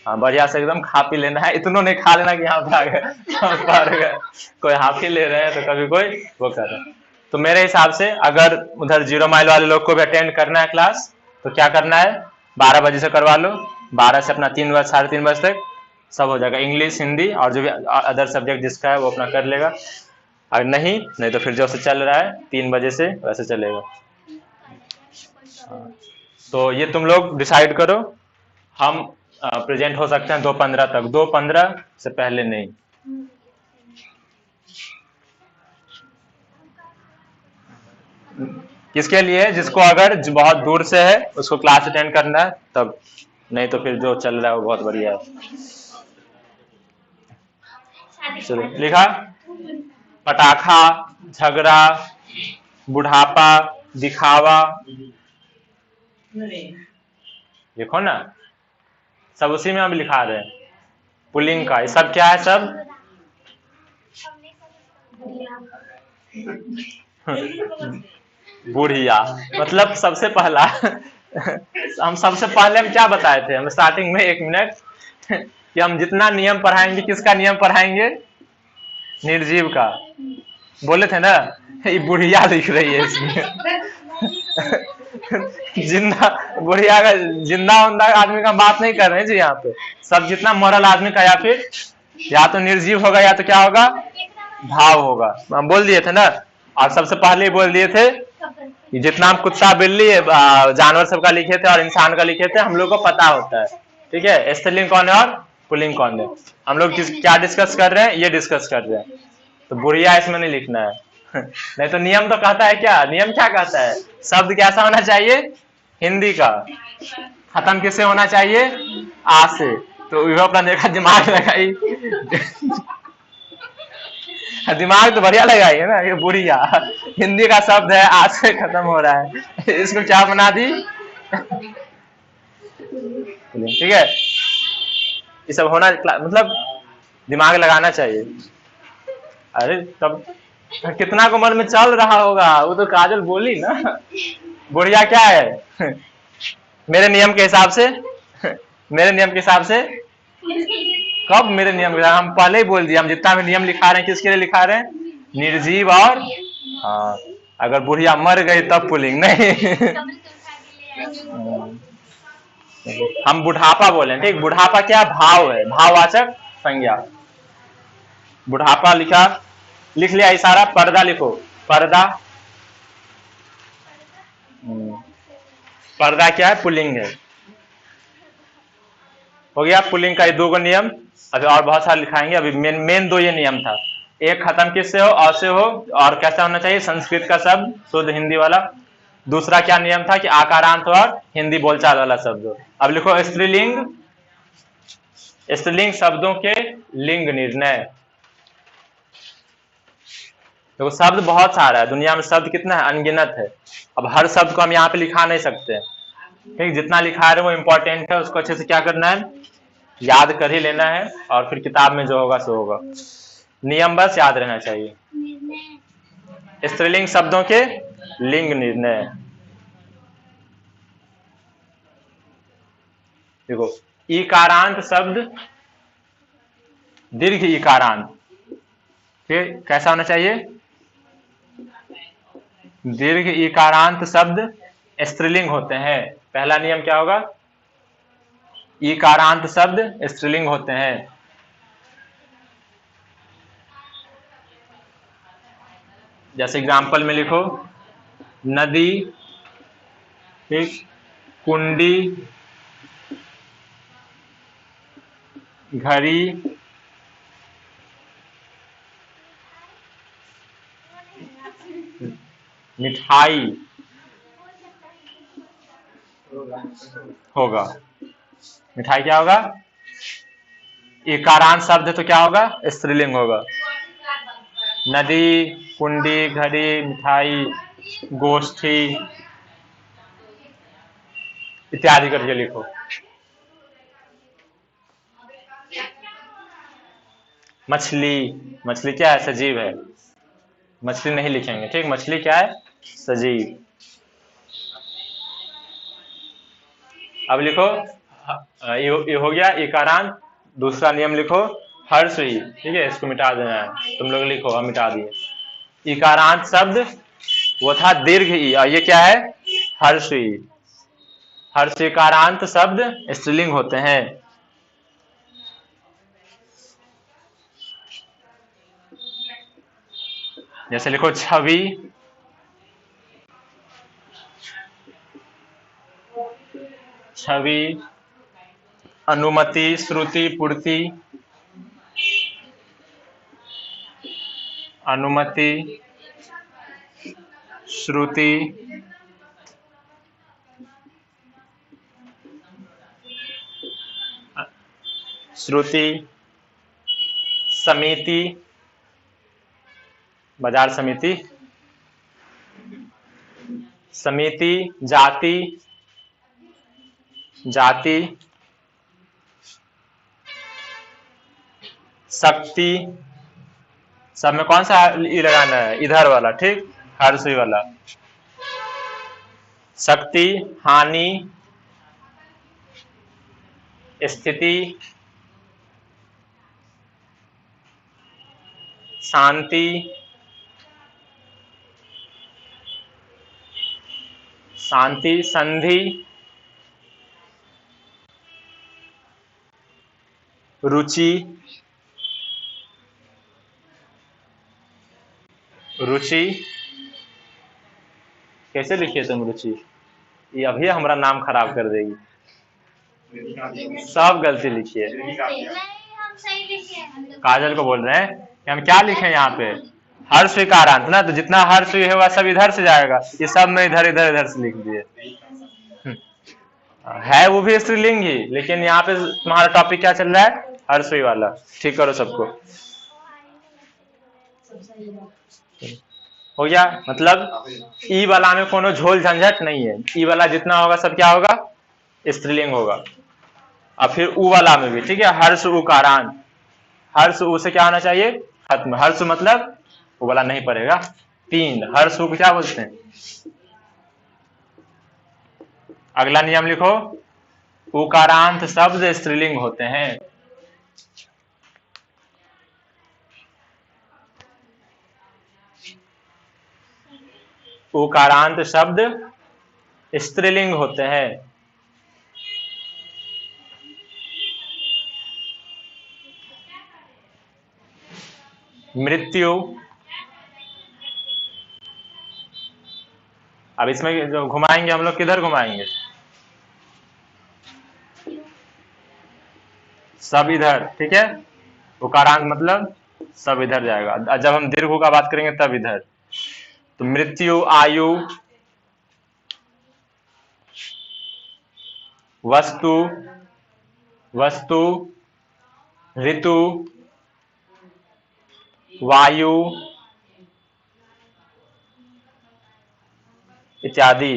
हाँ बढ़िया से एकदम खा पी लेना है। इतना नहीं खा लेना कि यहाँ पे आ गए कोई हाफ ही ले रहे हैं तो कभी कोई वो कर रहे हैं। तो मेरे हिसाब से अगर उधर 0 माइल वाले लोग को भी अटेंड करना है क्लास, तो क्या करना है, 12 बजे से करवा लो, 12 से अपना 3-3:30 बजे तक सब हो जाएगा। इंग्लिश, हिंदी और जो भी अदर सब्जेक्ट जिसका है वो अपना कर लेगा। अगर नहीं तो फिर जो से चल रहा है 3 बजे से वैसे चलेगा। तो ये तुम लोग डिसाइड करो, हम प्रेजेंट हो सकते हैं 2:15 तक, 2:15 से पहले नहीं। किसके लिए, जिसको अगर बहुत दूर से है उसको क्लास अटेंड करना है तब, नहीं तो फिर जो चल रहा है वो बहुत बढ़िया है। चलो लिखा, पटाखा, झगड़ा, बुढ़ापा, दिखावा, देखो ना सब उसी में हम लिखा रहे हैं पुल्लिंग का। ये सब क्या है, सब बुढ़िया, मतलब सबसे पहला हम सबसे पहले हम क्या बताए थे, हम स्टार्टिंग में 1 मिनट कि हम जितना नियम पढ़ाएंगे, किसका नियम पढ़ाएंगे, निर्जीव का। बोले थे ना, ये बुढ़िया लिख रही है इसमें। जिंदा बुढ़िया का, जिंदा आदमी का बात नहीं कर रहे हैं जी यहाँ पे। सब जितना मॉरल आदमी का, या फिर या तो निर्जीव होगा या तो क्या होगा, भाव होगा। हम बोल दिए थे ना, और सबसे पहले बोल दिए थे जितना हम कुत्ता बिल्ली जानवर सबका लिखे थे और इंसान का लिखे थे, हम लोग को पता होता है, ठीक है, स्त्रीलिंग कौन है और पुल्लिंग कौन है। हम लोग क्या डिस्कस कर रहे हैं, ये डिस्कस कर रहे हैं। तो बुढ़िया इसमें नहीं लिखना है। नहीं तो नियम तो कहता है क्या, नियम क्या कहता है, शब्द कैसा होना चाहिए, हिंदी का, खत्म किससे होना चाहिए, आ से। तो वो अपना देखा, दिमाग लगाई। दिमाग तो बढ़िया लगाइए ना, ये बुढ़िया हिंदी का शब्द है, आज से खत्म हो रहा है, इसको क्या बना दी? ठीक है, ये सब होना मतलब दिमाग लगाना चाहिए। अरे तब कितना उम्र में चल रहा होगा, वो तो काजल बोली ना। बुढ़िया क्या है? मेरे नियम के हिसाब से, मेरे नियम के हिसाब से, कब मेरे नियम के, हम पहले ही बोल दिए, हम जितना भी नियम लिखा रहे हैं किसके लिए लिखा रहे हैं? निर्जीव और हाँ, अगर बुढ़िया मर गई तब पुलिंग नहीं। हम बुढ़ापा बोले, ठीक, बुढ़ापा क्या भाव है, भाववाचक संज्ञा। बुढ़ापा लिखा, लिख लिया इशारा, पर्दा लिखो, पर्दा, पर्दा क्या है? पुलिंग है। हो गया पुलिंग का ये दो नियम, अभी और बहुत सारे लिखाएंगे, अभी मेन दो ये नियम था। एक खत्म किससे हो? अ से हो, और कैसा होना चाहिए? संस्कृत का शब्द, शुद्ध हिंदी वाला। दूसरा क्या नियम था? कि आकारांत और हिंदी बोलचाल वाला शब्द हो। अब लिखो स्त्रीलिंग, स्त्रीलिंग शब्दों के लिंग निर्णय। देखो शब्द बहुत सारा है, दुनिया में शब्द कितना है? अनगिनत है। अब हर शब्द को हम यहाँ पे लिखा नहीं सकते, ठीक, जितना लिखा है वो इम्पोर्टेंट है, उसको अच्छे से क्या करना है? याद कर ही लेना है, और फिर किताब में जो होगा सो होगा। नियम बस याद रहना चाहिए। स्त्रीलिंग शब्दों के लिंग निर्णय। देखो इकारांत शब्द, दीर्घ इकारांत, फिर कैसा होना चाहिए? दीर्घ इकारांत शब्द स्त्रीलिंग होते हैं। पहला नियम क्या होगा? इकारांत शब्द स्त्रीलिंग होते हैं। जैसे एग्जाम्पल में लिखो, नदी, ठीक, कुंडी, घड़ी, मिठाई होगा। मिठाई क्या होगा? इकारांत शब्द है तो क्या होगा? स्त्रीलिंग होगा। नदी, कुंडी, घड़ी, मिठाई, गोष्ठी इत्यादि करके लिखो। मछली, मछली क्या है? सजीव है, मछली नहीं लिखेंगे, ठीक, मछली क्या है? सजीव। अब लिखो, ये हो गया इकारांत। दूसरा नियम लिखो, हर्षई, ठीक है, इसको मिटा देना है, तुम लोग लिखो, हम मिटा दिए। इकारांत शब्द वो था दीर्घ ई, और ये क्या है? हर्षई। हर्ष इकारांत शब्द स्त्रीलिंग होते हैं। जैसे लिखो छवि, छवि, अनुमति, श्रुति, पूर्ति, अनुमति, श्रुति, श्रुति, समिति, बाजार समिति, समिति, जाति, जाति, शक्ति, सब में कौन सा ई लगाना है? इधर वाला, ठीक, हर्षई वाला। शक्ति, हानि, स्थिति, शांति, शांति, संधि, रुचि, रुचि, कैसे लिखिए तुम रुचि? ये अभी हमारा नाम खराब कर देगी, सब गलती लिखिए। काजल को बोल रहे हैं कि हम क्या लिखें यहाँ पे? हर्ष इकारांत ना, तो जितना हर्ष है वह सब इधर से जाएगा, ये सब में इधर इधर इधर से लिख दिए। है वो भी स्त्रीलिंग ही, लेकिन यहाँ पे तुम्हारा टॉपिक क्या चल रहा है? हर्षई वाला। ठीक करो सबको। हो गया। मतलब ई वाला में कोनो झोल झंझट नहीं है, ई वाला जितना होगा सब क्या होगा, स्त्रीलिंग होगा। अब फिर ऊ वाला में भी ठीक है, हर्ष उकारांत, हर्ष ऊ से क्या होना चाहिए, खत्म। हर्ष मतलब वो वाला नहीं पड़ेगा। 3 हर्ष ऊ को क्या बोलते हैं। अगला नियम लिखो, उकारांत शब्द स्त्रीलिंग होते हैं। उकारांत शब्द स्त्रीलिंग होते हैं। मृत्यु, अब इसमें जो घुमाएंगे हम लोग, किधर घुमाएंगे, सब इधर, ठीक है। उकारांत मतलब सब इधर जाएगा, जब हम दीर्घ का बात करेंगे तब इधर। तो मृत्यु, आयु, वस्तु, वस्तु, ऋतु, वायु इत्यादि।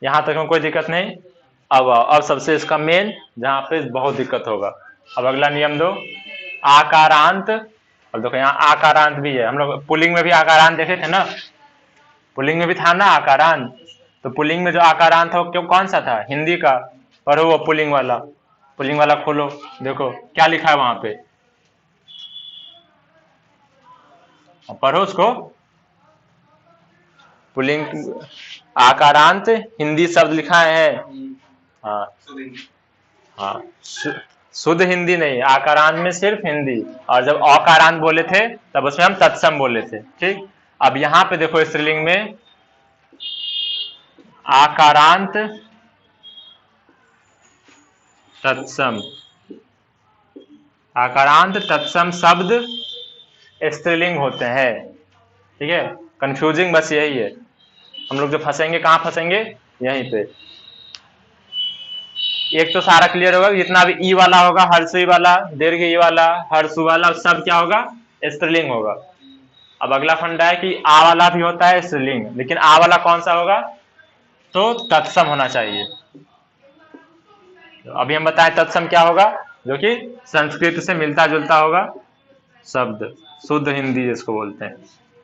यहां तक में कोई दिक्कत नहीं। अब सबसे इसका मेन जहां पे बहुत दिक्कत होगा। अब अगला नियम दो, आकारांत। अब देखो यहाँ आकारांत भी है, हम लोग पुल्लिंग में भी आकारांत देखे थे ना, पुल्लिंग में भी था ना आकारांत। तो पुल्लिंग में जो आकारांत था वो कौन सा था, हिंदी का। पढ़ो वो पुल्लिंग वाला, पुल्लिंग वाला खोलो, देखो क्या लिखा है वहां पे, पढ़ो उसको। पुल्लिंग आकारांत हिंदी शब्द लिखा है। हाँ हाँ, शुद्ध हिंदी नहीं, आकारांत में सिर्फ हिंदी। और जब अकारांत बोले थे तब उसमें हम तत्सम बोले थे, ठीक। अब यहाँ पे देखो स्त्रीलिंग में आकारांत तत्सम, आकारांत तत्सम शब्द स्त्रीलिंग होते हैं, ठीक है। कंफ्यूजिंग बस यही है, हम लोग जो फंसेंगे कहाँ फंसेंगे, यहीं पे। एक तो सारा क्लियर होगा, जितना भी ई वाला होगा, हर्षी वाला, दीर्घ ई वाला, हर्षु वाला, सब क्या होगा, स्त्रीलिंग होगा। अब अगला फंडा है कि आ वाला भी होता है स्त्रीलिंग, लेकिन आ वाला कौन सा होगा, तो तत्सम होना चाहिए। तो अभी हम बताएं तत्सम क्या होगा, जो कि संस्कृत से मिलता जुलता होगा शब्द, शुद्ध हिंदी जिसको बोलते हैं,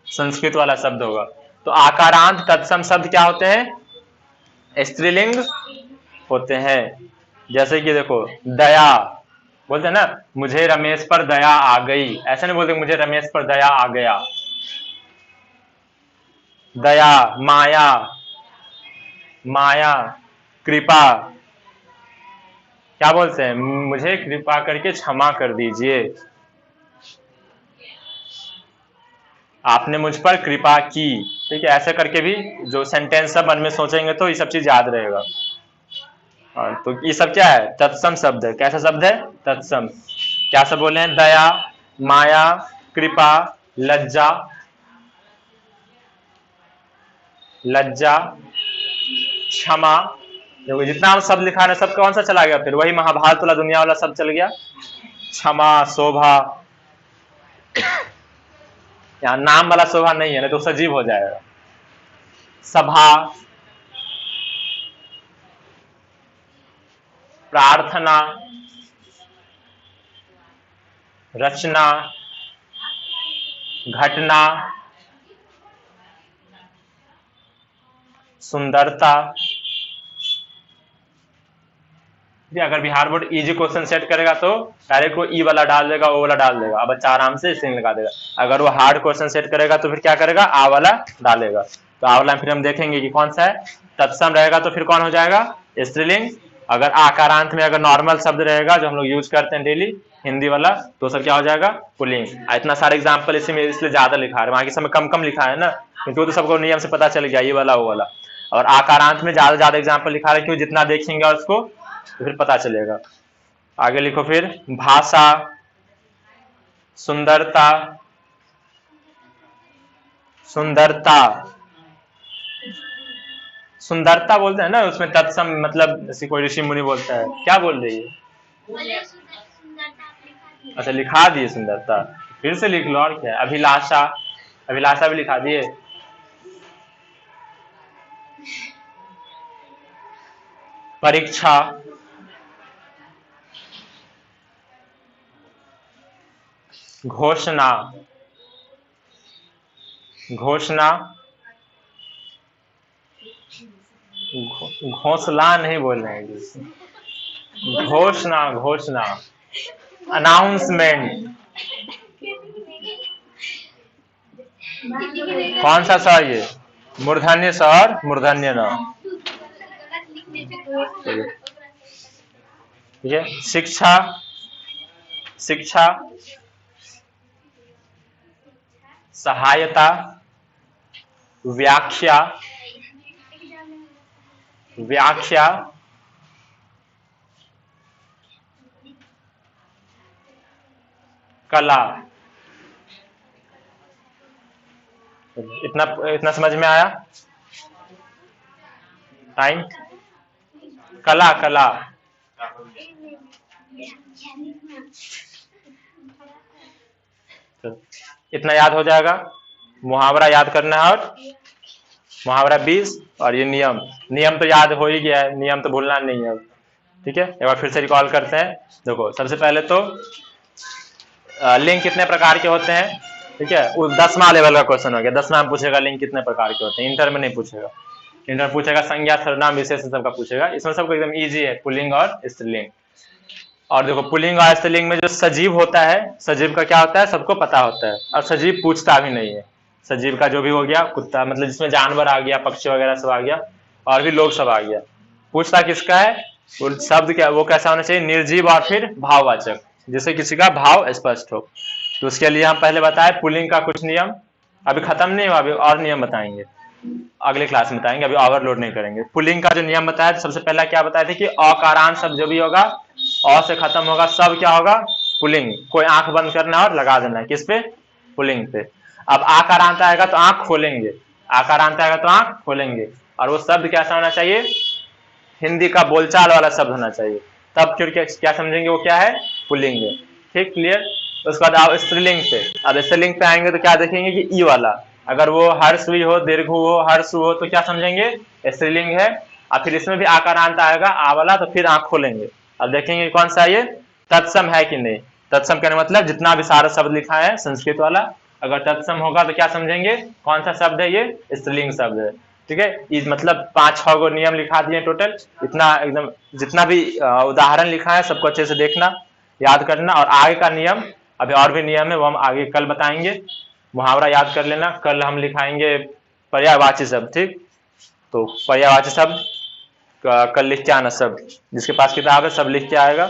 संस्कृत वाला शब्द होगा। तो आकारांत तत्सम शब्द क्या होते हैं, स्त्रीलिंग होते हैं। जैसे कि देखो दया, बोलते हैं ना, मुझे रमेश पर दया आ गई, ऐसा नहीं बोलते मुझे रमेश पर दया आ गया। दया, माया, माया, कृपा, क्या बोलते हैं, मुझे कृपा करके क्षमा कर दीजिए, आपने मुझ पर कृपा की, ठीक है। ऐसे करके भी जो सेंटेंस सब मन में सोचेंगे तो ये सब चीज याद रहेगा। तो ये सब क्या है, तत्सम शब्द है। कैसा शब्द है, तत्सम। क्या सब बोले हैं, दया, माया, कृपा, लज्जा, लज्जा, क्षमा। देखो जितना हम शब्द लिखा रहे सब कौन सा चला गया, फिर वही महाभारत वाला दुनिया वाला सब चल गया। क्षमा, शोभा, यहाँ नाम वाला शोभा नहीं है, नहीं तो सजीव हो जाएगा। सभा, प्रार्थना, रचना, घटना, सुंदरता। अगर Bihar board easy question set करेगा तो डायरेक्ट वो ई वाला डाल देगा, ओ वाला डाल देगा, अब बच्चा आराम से स्ट्रिंग लगा देगा। अगर वो हार्ड क्वेश्चन सेट करेगा तो फिर क्या करेगा, आ वाला डालेगा। तो आ वाला फिर हम देखेंगे कि कौन सा है। तत्सम रहेगा तो फिर कौन हो जाएगा, स्त्रीलिंग। अगर आकारांत में अगर नॉर्मल शब्द रहेगा जो हम लोग यूज करते हैं डेली हिंदी वाला, तो सब क्या हो जाएगा, पुल्लिंग। इतना सारा एग्जाम्पल इसी में इसलिए ज्यादा लिखा है, वहां के समय कम कम लिखा है ना, क्योंकि तो सबको नियम से पता चल गया ये वाला वो वाला। और आकारांत में ज्यादा एग्जाम्पल लिखा है, क्यों, जितना देखेंगे उसको तो फिर पता चलेगा। आगे लिखो फिर, भाषा, सुंदरता, सुंदरता, सुंदरता बोलते हैं ना, उसमें तत्सम मतलब जैसे कोई ऋषि मुनि बोलता है, क्या बोल रही है, अच्छा लिखा दिए सुंदरता, फिर से लिख लो और क्या है। अभिलाषा, अभिलाषा भी लिखा दिए। परीक्षा, घोषणा, घोषणा, घोंसला नहीं बोल रहे हैं, घोषणा, घोषणा, अनाउंसमेंट। कौन सा सा ये, मूर्धन्य स और मूर्धन्य न। ठीक है। शिक्षा, शिक्षा, सहायता, व्याख्या, व्याख्या, कला। इतना इतना समझ में आया? टाइम, कला, कला। इतना याद हो जाएगा। मुहावरा याद करना है, और मुहावरा 20, और ये नियम, नियम तो याद हो ही गया है, नियम तो भूलना नहीं है। ठीक है, एक बार फिर से रिकॉल करते हैं। देखो सबसे पहले तो लिंग कितने प्रकार के होते हैं। ठीक है, वो 10वां लेवल का क्वेश्चन हो गया। 10वां में पूछेगा लिंग कितने प्रकार के होते हैं, इंटर में नहीं पूछेगा। इंटर में पूछेगा संज्ञा, सर्वनाम, विशेषण सबका पूछेगा। इसमें सबको एकदम इजी है, पुल्लिंग और स्त्रीलिंग। और देखो पुल्लिंग और स्त्रीलिंग में जो सजीव होता है, सजीव का क्या होता है सबको पता होता है, और सजीव पूछता भी नहीं है। सजीव का जो भी हो गया, कुत्ता मतलब जिसमें जानवर आ गया, पक्षी वगैरह सब आ गया, और भी लोग सब आ गया, पूछता किसका है। वो शब्द क्या, वो कैसा होना चाहिए, निर्जीव और फिर भाववाचक, जिससे किसी का भाव स्पष्ट हो। तो उसके लिए हम पहले बताए पुल्लिंग का कुछ नियम, अभी खत्म नहीं हुआ, अभी और नियम बताएंगे, अगले क्लास में बताएंगे, अभी ओवरलोड नहीं करेंगे। पुल्लिंग का जो नियम बताया, सबसे पहला क्या बताया था कि अकारांत शब्द जो भी होगा, अ से खत्म होगा, सब क्या होगा, पुल्लिंग। कोई आंख बंद करना है और लगा देना है, किस पे, पुल्लिंग पे। अब आकारांत आएगा तो आंख खोलेंगे, आकारांत आएगा तो आंख खोलेंगे, और वो शब्द कैसा होना चाहिए, हिंदी का बोलचाल वाला शब्द होना चाहिए, तब फिर क्या समझेंगे वो क्या है, पुल्लिंग है। ठीक, क्लियर। उसके बाद आप स्त्रीलिंग पे, अब स्त्रीलिंग पे आएंगे तो क्या देखेंगे कि ई वाला, अगर वो हर्षवी हो, दीर्घ हो, हर्ष हो, तो क्या समझेंगे स्त्रीलिंग है। और फिर इसमें भी आकारांत आएगा आ वाला, तो फिर आंख खोलेंगे। अब देखेंगे कौन सा ये तत्सम है कि नहीं। तत्सम कहने मतलब जितना भी सारा शब्द लिखा है संस्कृत वाला, अगर तत्सम होगा तो क्या समझेंगे, कौन सा शब्द है, ये स्त्रीलिंग शब्द है। ठीक है, इस मतलब 5-6 गो नियम लिखा दिए टोटल, इतना एकदम जितना भी उदाहरण लिखा है सबको अच्छे से देखना, याद करना। और आगे का नियम, अभी और भी नियम है, वो हम आगे कल बताएंगे। मुहावरा याद कर लेना, कल हम लिखाएंगे पर्यायवाची शब्द। ठीक, तो पर्यायवाची शब्द कल लिख के आना, सब जिसके पास किताब है सब लिख के आएगा।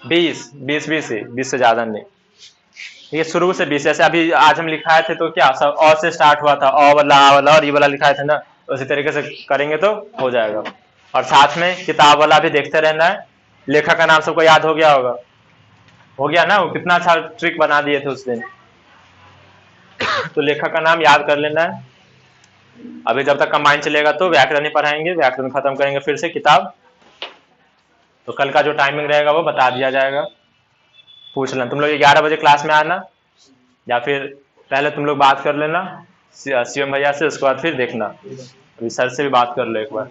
20 से ज्यादा नहीं, ये शुरू से 20, जैसे अभी आज हम लिखाए थे तो क्या सब अ से स्टार्ट हुआ था, अ वाला, आ वाला और ये वाला लिखाए थे ना, उसी तरीके से करेंगे तो हो जाएगा। और साथ में किताब वाला भी देखते रहना है। लेखक का नाम सबको याद हो गया होगा, हो गया ना, वो कितना अच्छा ट्रिक बना दिए थे उस दिन। तो लेखक का नाम याद कर लेना है। अभी जब तक कंबाइन चलेगा तो व्याकरण ही पढ़ाएंगे, व्याकरण खत्म करेंगे फिर से किताब। तो कल का जो टाइमिंग रहेगा वो बता दिया जाएगा। पूछ लेना तुम लोग 11 बजे क्लास में आना, या फिर पहले तुम लोग बात कर लेना शिवम भैया से, उसके बाद फिर देखना, अभी सर से भी बात कर लो एक बार।